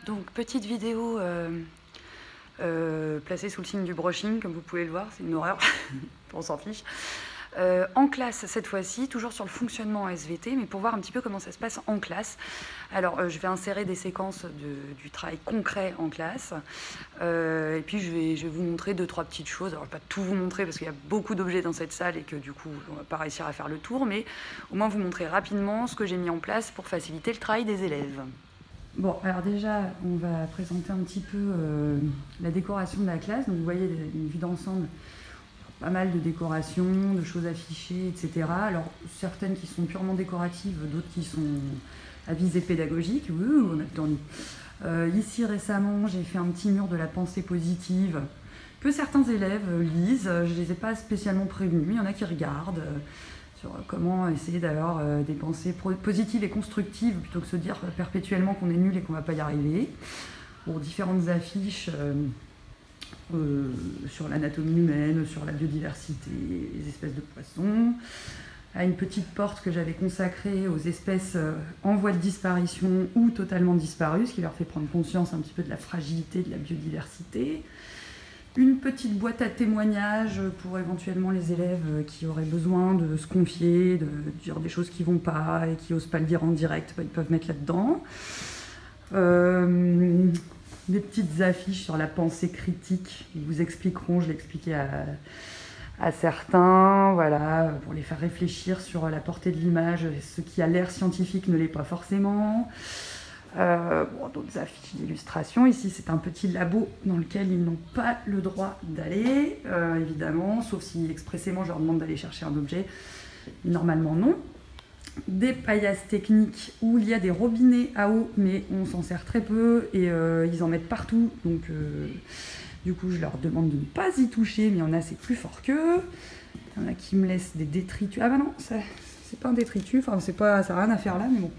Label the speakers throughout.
Speaker 1: Donc petite vidéo placée sous le signe du brushing, comme vous pouvez le voir, c'est une horreur, on s'en fiche. En classe cette fois-ci, toujours sur le fonctionnement en SVT, mais pour voir un petit peu comment ça se passe en classe. Alors je vais insérer des séquences du travail concret en classe, et puis je vais vous montrer 2-3 petites choses. Alors pas tout vous montrer parce qu'il y a beaucoup d'objets dans cette salle et que du coup on va pas réussir à faire le tour, mais au moins vous montrer rapidement ce que j'ai mis en place pour faciliter le travail des élèves. Bon, alors déjà, on va présenter un petit peu la décoration de la classe. Donc vous voyez une vue d'ensemble, pas mal de décorations, de choses affichées, etc. Alors certaines qui sont purement décoratives, d'autres qui sont à visée pédagogique. On a le temps. Ici récemment, j'ai fait un petit mur de la pensée positive que certains élèves lisent. Je ne les ai pas spécialement prévenus, il y en a qui regardent. Sur comment essayer d'avoir des pensées positives et constructives plutôt que se dire perpétuellement qu'on est nul et qu'on ne va pas y arriver. Pour différentes affiches sur l'anatomie humaine, sur la biodiversité, les espèces de poissons. À une petite porte que j'avais consacrée aux espèces en voie de disparition ou totalement disparues, ce qui leur fait prendre conscience un petit peu de la fragilité de la biodiversité. Une petite boîte à témoignages pour éventuellement les élèves qui auraient besoin de se confier, de dire des choses qui ne vont pas et qui n'osent pas le dire en direct, ils peuvent mettre là-dedans. Des petites affiches sur la pensée critique, ils vous expliqueront, je l'ai expliqué à certains, voilà, pour les faire réfléchir sur la portée de l'image, ce qui a l'air scientifique ne l'est pas forcément. D'autres affiches d'illustration. Ici, c'est un petit labo dans lequel ils n'ont pas le droit d'aller, évidemment, sauf si expressément je leur demande d'aller chercher un objet. Normalement, non. Des paillasses techniques où il y a des robinets à eau, mais on s'en sert très peu et ils en mettent partout. Donc, du coup, je leur demande de ne pas y toucher, mais il y en a, c'est plus fort qu'eux. Il y en a qui me laissent des détritus. Ah bah non, c'est pas un détritus, enfin, ça n'a rien à faire là, mais bon.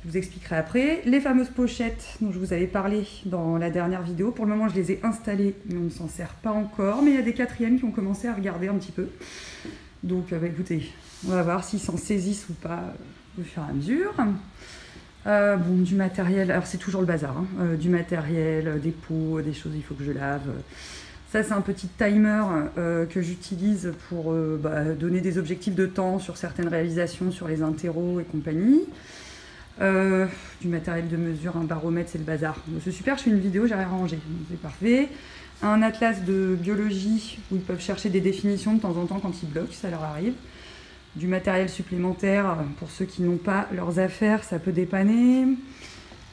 Speaker 1: Je vous expliquerai après. Les fameuses pochettes dont je vous avais parlé dans la dernière vidéo. Pour le moment, je les ai installées, mais on ne s'en sert pas encore. Mais il y a des quatrièmes qui ont commencé à regarder un petit peu. Donc, écoutez, on va voir s'ils s'en saisissent ou pas au fur et à mesure. Du matériel. Alors, c'est toujours le bazar. Du matériel, des pots, des choses, il faut que je lave. Ça, c'est un petit timer que j'utilise pour donner des objectifs de temps sur certaines réalisations, sur les interros et compagnie. Du matériel de mesure, un baromètre, c'est le bazar. C'est super, je fais une vidéo, j'ai rien rangé, c'est parfait. Un atlas de biologie où ils peuvent chercher des définitions de temps en temps quand ils bloquent, ça leur arrive. Du matériel supplémentaire pour ceux qui n'ont pas leurs affaires, ça peut dépanner.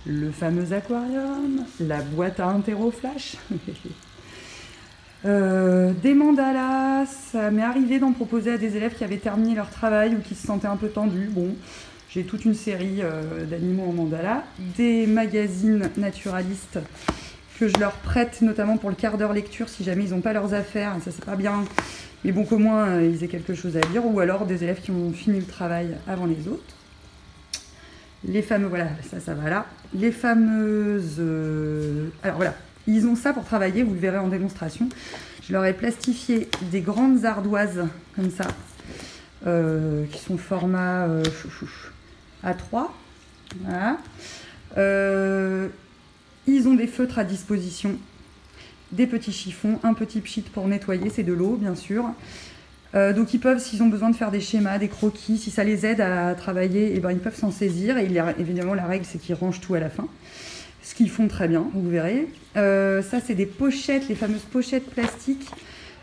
Speaker 1: Le fameux aquarium, la boîte à interro flash. Des mandalas, ça m'est arrivé d'en proposer à des élèves qui avaient terminé leur travail ou qui se sentaient un peu tendus. Bon. J'ai toute une série d'animaux en mandala, des magazines naturalistes que je leur prête, notamment pour le quart d'heure lecture, si jamais ils n'ont pas leurs affaires, et ça c'est pas bien, mais bon qu'au moins ils aient quelque chose à lire, ou alors des élèves qui ont fini le travail avant les autres. Les fameux, voilà, ça va là. Les fameuses... alors voilà, ils ont ça pour travailler, vous le verrez en démonstration. Je leur ai plastifié des grandes ardoises, comme ça, qui sont format... A3, voilà. Ils ont des feutres à disposition, des petits chiffons, un petit pchit pour nettoyer, c'est de l'eau bien sûr. Donc ils peuvent, s'ils ont besoin de faire des schémas, des croquis, si ça les aide à travailler, et ben, ils peuvent s'en saisir. Et évidemment la règle c'est qu'ils rangent tout à la fin, ce qu'ils font très bien, vous verrez. Ça c'est des pochettes, les fameuses pochettes plastiques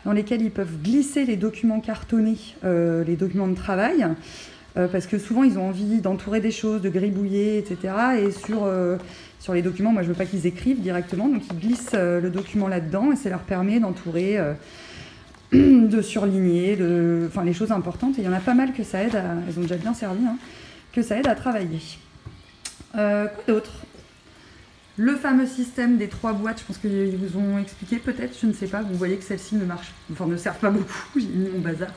Speaker 1: dans lesquelles ils peuvent glisser les documents cartonnés, les documents de travail. Parce que souvent ils ont envie d'entourer des choses, de gribouiller, etc. Et sur les documents, moi je veux pas qu'ils écrivent directement, donc ils glissent le document là-dedans et ça leur permet d'entourer, de surligner, les choses importantes. Et il y en a pas mal que ça aide, elles ont déjà bien servi, que ça aide à travailler. Quoi d'autre? Le fameux système des 3 boîtes, je pense qu'ils vous ont expliqué peut-être, je ne sais pas, vous voyez que celle-ci ne servent pas beaucoup, j'ai mis mon bazar.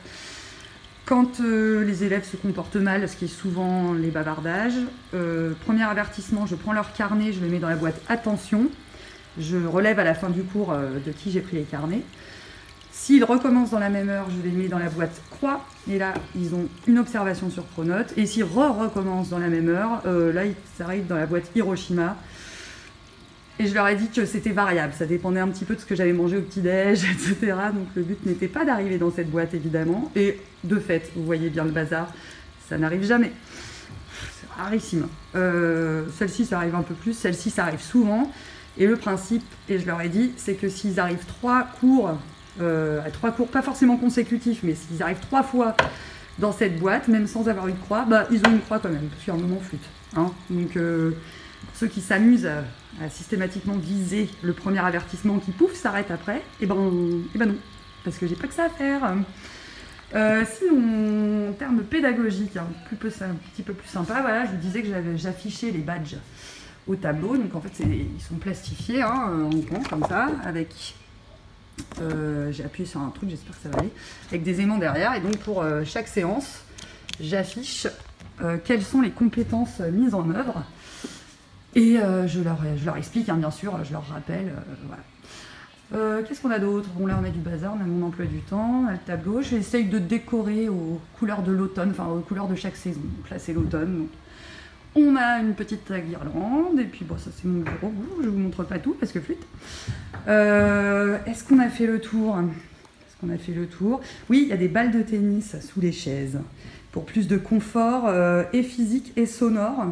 Speaker 1: Quand les élèves se comportent mal, ce qui est souvent les bavardages, premier avertissement, je prends leur carnet, je le mets dans la boîte attention, je relève à la fin du cours de qui j'ai pris les carnets. S'ils recommencent dans la même heure, je les mets dans la boîte croix, et là ils ont une observation sur Pronote. Et s'ils recommencent dans la même heure, là ils s'arrêtent dans la boîte Hiroshima. Et je leur ai dit que c'était variable, ça dépendait un petit peu de ce que j'avais mangé au petit-déj, etc. Donc le but n'était pas d'arriver dans cette boîte, évidemment. Et de fait, vous voyez bien le bazar, ça n'arrive jamais. C'est rarissime. Celle-ci, ça arrive un peu plus, celle-ci, ça arrive souvent. Et le principe, et je leur ai dit, c'est que s'ils arrivent 3 cours, pas forcément consécutifs, mais s'ils arrivent 3 fois dans cette boîte, même sans avoir une croix, bah, ils ont une croix quand même, parce qu'il y a un moment flûte. Hein. Donc ceux qui s'amusent à systématiquement viser le premier avertissement qui pouf s'arrête après, et ben non, parce que j'ai pas que ça à faire. Sinon, en termes pédagogiques, un petit peu plus sympa, voilà, je vous disais que j'affichais les badges au tableau, donc en fait ils sont plastifiés hein, en grand comme ça, avec j'ai appuyé sur un truc, j'espère que ça va aller, avec des aimants derrière, et donc pour chaque séance, j'affiche quelles sont les compétences mises en œuvre. Et je leur explique, hein, bien sûr, je leur rappelle, voilà. Qu'est-ce qu'on a d'autre? Bon, là, on a du bazar, on a mon emploi du temps, on a le tableau. J'essaye de décorer aux couleurs de l'automne, enfin aux couleurs de chaque saison. Donc là, c'est l'automne. On a une petite guirlande, et puis bon, ça, c'est mon bureau. Je ne vous montre pas tout, parce que flûte. Est-ce qu'on a fait le tour? Oui, il y a des balles de tennis sous les chaises, pour plus de confort et physique et sonore.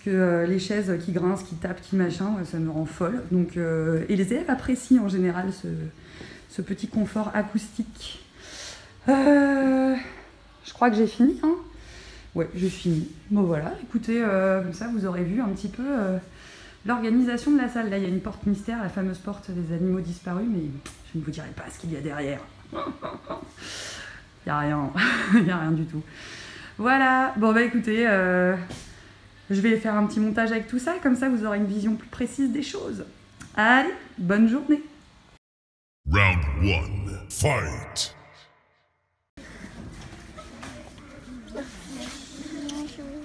Speaker 1: Que les chaises qui grincent, qui tapent, qui machin, ça me rend folle. Donc, et les élèves apprécient en général ce petit confort acoustique. Je crois que j'ai fini. Hein, ouais, j'ai fini. Bon voilà, écoutez, comme ça vous aurez vu un petit peu l'organisation de la salle. Là, il y a une porte mystère, la fameuse porte des animaux disparus, mais je ne vous dirai pas ce qu'il y a derrière. Il n'y a rien, il n'y a rien du tout. Voilà, bon bah écoutez... je vais faire un petit montage avec tout ça, comme ça vous aurez une vision plus précise des choses. Allez, bonne journée.
Speaker 2: Round 1, fight.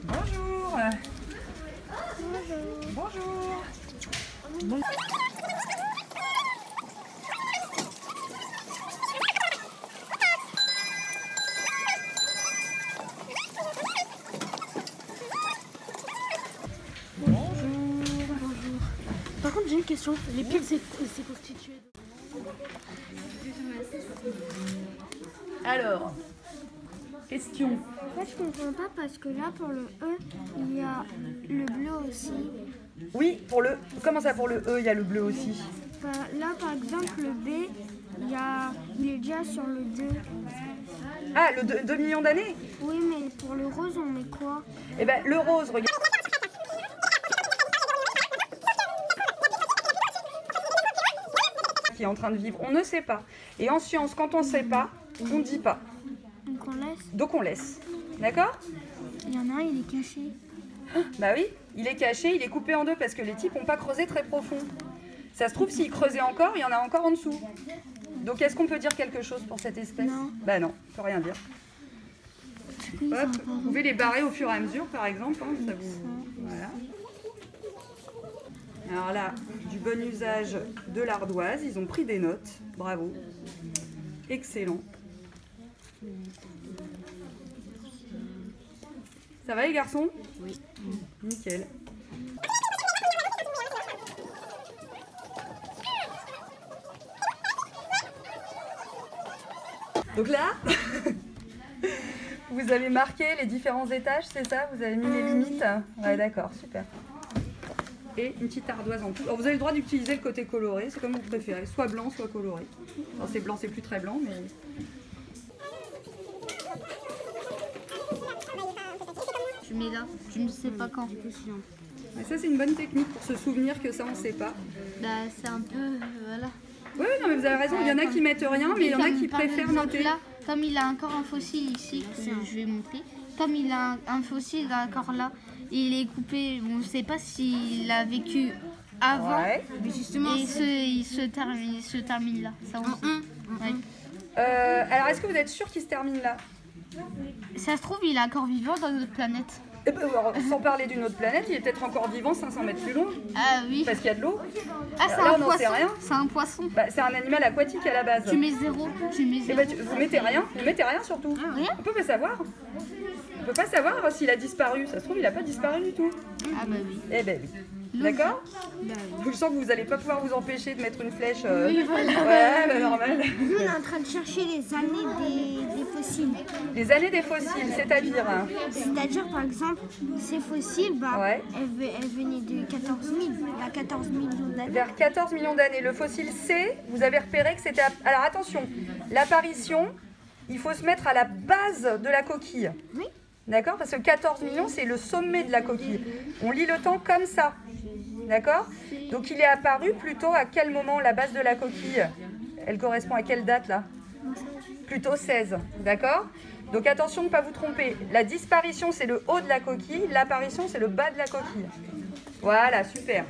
Speaker 1: Bonjour. Bonjour. Bonjour.
Speaker 3: Par contre, j'ai une question. Les piles, c'est constitué de...
Speaker 1: Alors, question.
Speaker 4: En fait, je comprends pas parce que là, pour le E, il y a le bleu aussi.
Speaker 1: Oui, pour le... Comment ça, pour le E, il y a le bleu aussi?
Speaker 4: Bah, là, par exemple, le B, il est déjà sur le 2.
Speaker 1: Ah, le 2 millions d'années?
Speaker 4: Oui, mais pour le rose, on met quoi?
Speaker 1: Eh ben, le rose, regarde. Qui est en train de vivre, on ne sait pas. Et en science, quand on ne sait pas, on ne dit pas.
Speaker 4: Donc on laisse.
Speaker 1: Donc on laisse. D'accord?
Speaker 4: Il y en a un, il est caché.
Speaker 1: Bah oui, il est caché, il est coupé en deux parce que les types n'ont pas creusé très profond. Ça se trouve, s'ils creusaient encore, il y en a encore en dessous. Donc est-ce qu'on peut dire quelque chose pour cette espèce?
Speaker 4: Non.
Speaker 1: Bah non, on peut rien dire. Hop, vous pouvez les barrer au fur et à mesure, par exemple. Hein, ça vous... Voilà. Alors là, du bon usage de l'ardoise, ils ont pris des notes, bravo, excellent. Ça va les garçons?
Speaker 3: Oui.
Speaker 1: Nickel. Donc là, vous avez marqué les différents étages, c'est ça? Vous avez mis les limites? Ouais, d'accord, super. Et une petite ardoise en plus. Alors vous avez le droit d'utiliser le côté coloré, c'est comme vous préférez, soit blanc, soit coloré. Alors c'est blanc, c'est plus très blanc, mais...
Speaker 3: Tu mets là, je ne sais pas quand.
Speaker 1: Mais ça c'est une bonne technique pour se souvenir que ça on ne sait pas.
Speaker 3: Bah, c'est un peu... voilà.
Speaker 1: Oui, non mais vous avez raison, il y en a qui mettent rien, mais il y en a qui préfèrent noter.
Speaker 3: Là, comme il a encore un fossile ici, que je vais montrer. Comme il a un fossile encore là, il est coupé, on ne sait pas s'il a vécu avant.
Speaker 1: Ouais.
Speaker 3: Mais justement, et il se termine là. Ça, on sait. Ouais.
Speaker 1: Alors est-ce que vous êtes sûr qu'il se termine là?
Speaker 3: Ça se trouve, il est encore vivant dans notre planète.
Speaker 1: Eh ben, alors, sans parler d'une autre planète, il est peut-être encore vivant 500 mètres plus loin.
Speaker 3: Ah oui.
Speaker 1: Parce qu'il y a de l'eau.
Speaker 3: Ah, c'est
Speaker 1: là,
Speaker 3: un
Speaker 1: on n'en sait
Speaker 3: poisson.
Speaker 1: rien.
Speaker 3: C'est un poisson.
Speaker 1: Bah, c'est un animal aquatique à la base.
Speaker 3: Tu mets 0. Tu mets 0.
Speaker 1: Eh ben, vous mettez rien surtout.
Speaker 3: Rien.
Speaker 1: On peut pas savoir. On peut pas savoir s'il a disparu. Ça se trouve, il a pas disparu du tout.
Speaker 3: Ah bah oui.
Speaker 1: Eh ben oui. D'accord? Je sens que vous n'allez pas pouvoir vous empêcher de mettre une flèche.
Speaker 4: Oui, voilà.
Speaker 1: Ouais, bah, normal.
Speaker 4: Nous, on est en train de chercher les années des fossiles.
Speaker 1: Les années des fossiles, c'est-à-dire?
Speaker 4: C'est-à-dire, par exemple, ces fossiles, bah,
Speaker 1: Ouais.
Speaker 4: elles venaient de 14 000, il y a 14 millions d'années.
Speaker 1: Vers 14 millions d'années. Le fossile C, vous avez repéré que c'était... Alors attention, l'apparition, il faut se mettre à la base de la coquille.
Speaker 4: Oui.
Speaker 1: D'accord? Parce que 14 millions, c'est le sommet de la coquille. On lit le temps comme ça. D'accord? Donc il est apparu plutôt à quel moment la base de la coquille? Elle correspond à quelle date là? Plutôt 16. D'accord? Donc attention de ne pas vous tromper. La disparition, c'est le haut de la coquille. L'apparition, c'est le bas de la coquille. Voilà, super.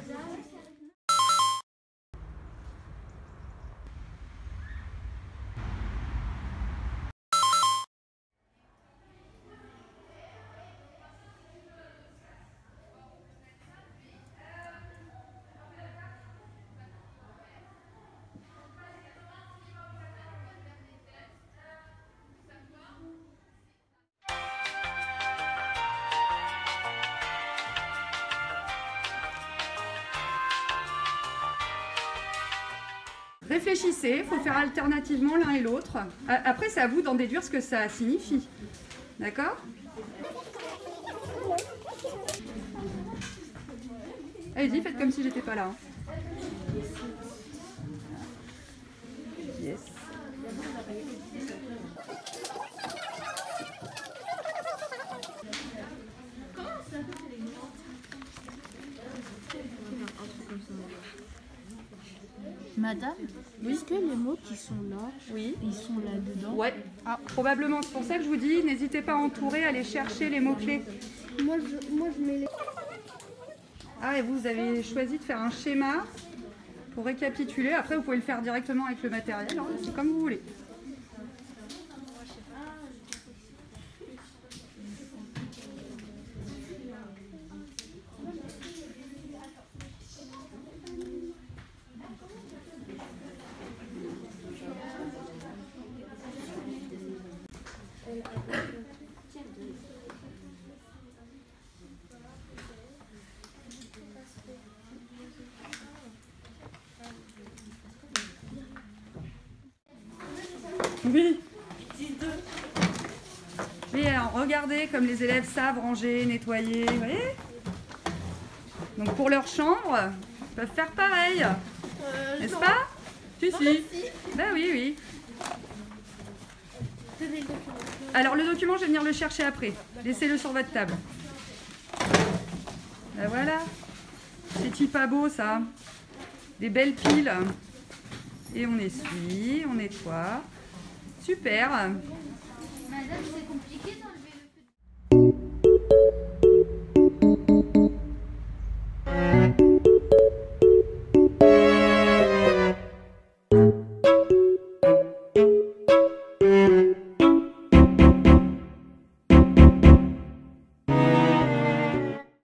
Speaker 1: Réfléchissez, il faut faire alternativement l'un et l'autre. Après, c'est à vous d'en déduire ce que ça signifie. D'accord? Allez-y, faites comme si j'étais pas là. Yes.
Speaker 5: Madame,
Speaker 1: Oui.
Speaker 5: est-ce que les mots qui sont là,
Speaker 1: Oui.
Speaker 5: ils sont là-dedans?
Speaker 1: Ouais, probablement. C'est pour ça que je vous dis, n'hésitez pas à entourer, à aller chercher les mots-clés.
Speaker 4: Moi, je mets les...
Speaker 1: Ah, et vous avez choisi de faire un schéma pour récapituler. Après, vous pouvez le faire directement avec le matériel, hein. C'est comme vous voulez. Oui. Et alors, regardez comme les élèves savent ranger, nettoyer, vous voyez? Donc pour leur chambre, ils peuvent faire pareil. N'est-ce pas? Si, si. Ben oui, oui. Alors le document, je vais venir le chercher après. Laissez-le sur votre table. Ben voilà. C'est pas beau ça. Des belles piles. Et on essuie, on nettoie. Super.
Speaker 3: Madame, c'est compliqué